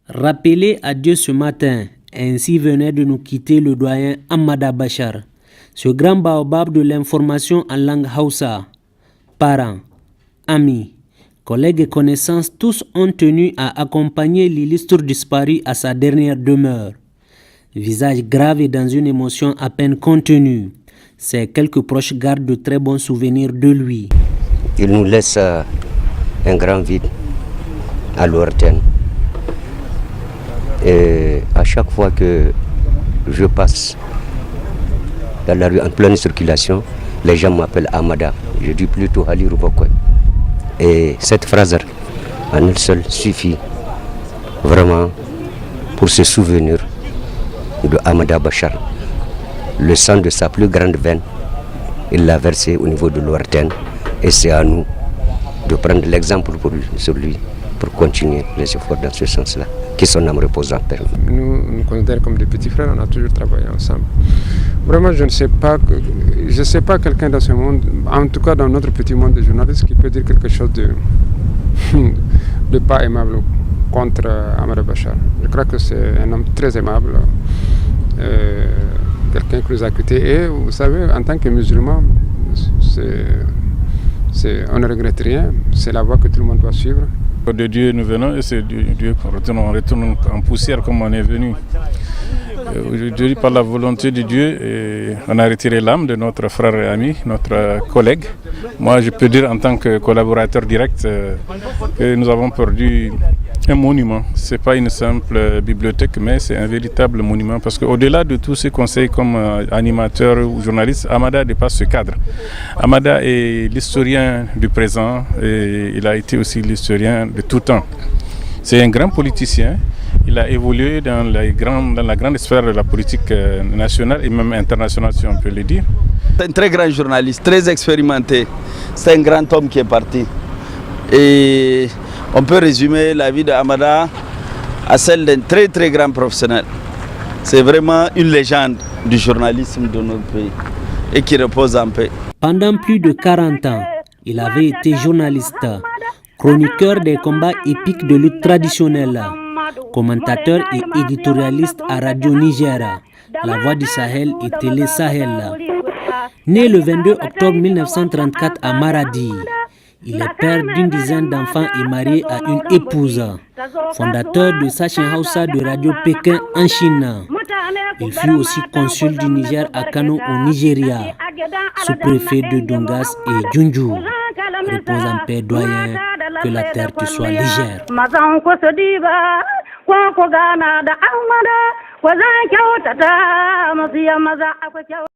Rappelé à Dieu ce matin, ainsi venait de nous quitter le doyen Amada Bachar, ce grand baobab de l'information en langue Hausa. Parents, amis, collègues et connaissances, tous ont tenu à accompagner l'illustre disparu à sa dernière demeure. Visage grave et dans une émotion à peine contenue, ses quelques proches gardent de très bons souvenirs de lui. Il nous laisse un grand vide à l'Ouarten. Et à chaque fois que je passe dans la rue en pleine circulation, les gens m'appellent Amada. Je dis plutôt Ali Rubokoy. Et cette phrase en elle seule suffit vraiment pour se souvenir de Amada Bachar. Le sang de sa plus grande veine, il l'a versé au niveau de l'Ouarten. Et c'est à nous de prendre l'exemple sur lui pour continuer les efforts dans ce sens-là. Que son âme repose en paix. Nous considérons comme des petits frères, on a toujours travaillé ensemble. Vraiment, je ne sais pas quelqu'un dans ce monde, en tout cas dans notre petit monde de journalistes, qui peut dire quelque chose de pas aimable contre Amada Bachar. Je crois que c'est un homme très aimable, quelqu'un qui nous a quittés. Et vous savez, en tant que musulman, on ne regrette rien, c'est la voie que tout le monde doit suivre. De Dieu nous venons et c'est de Dieu qu'on retourne. On retourne en poussière comme on est venu. Aujourd'hui, par la volonté de Dieu, on a retiré l'âme de notre frère et ami, notre collègue. Moi, je peux dire en tant que collaborateur direct que nous avons perdu un monument. Ce n'est pas une simple bibliothèque, mais c'est un véritable monument. Parce qu'au-delà de tous ses conseils comme animateur ou journaliste, Amada dépasse ce cadre. Amada est l'historien du présent et il a été aussi l'historien de tout temps. C'est un grand politicien. Il a évolué dans la grande sphère de la politique nationale et même internationale, si on peut le dire. C'est un très grand journaliste, très expérimenté. C'est un grand homme qui est parti. Et on peut résumer la vie d'Amada à celle d'un très très grand professionnel. C'est vraiment une légende du journalisme de notre pays et qui repose en paix. Pendant plus de 40 ans, il avait été journaliste, chroniqueur des combats épiques de lutte traditionnelle, commentateur et éditorialiste à Radio Niger, La Voix du Sahel et Télé Sahel. Né le 22 octobre 1934 à Maradi, il est père d'une dizaine d'enfants et marié à une épouse. Fondateur de Sashen Hausa de Radio Pékin en Chine. Il fut aussi consul du Niger à Kano au Nigeria, sous-préfet de Dongas et Djundju. Repose en paix, doyen, que la terre te soit légère.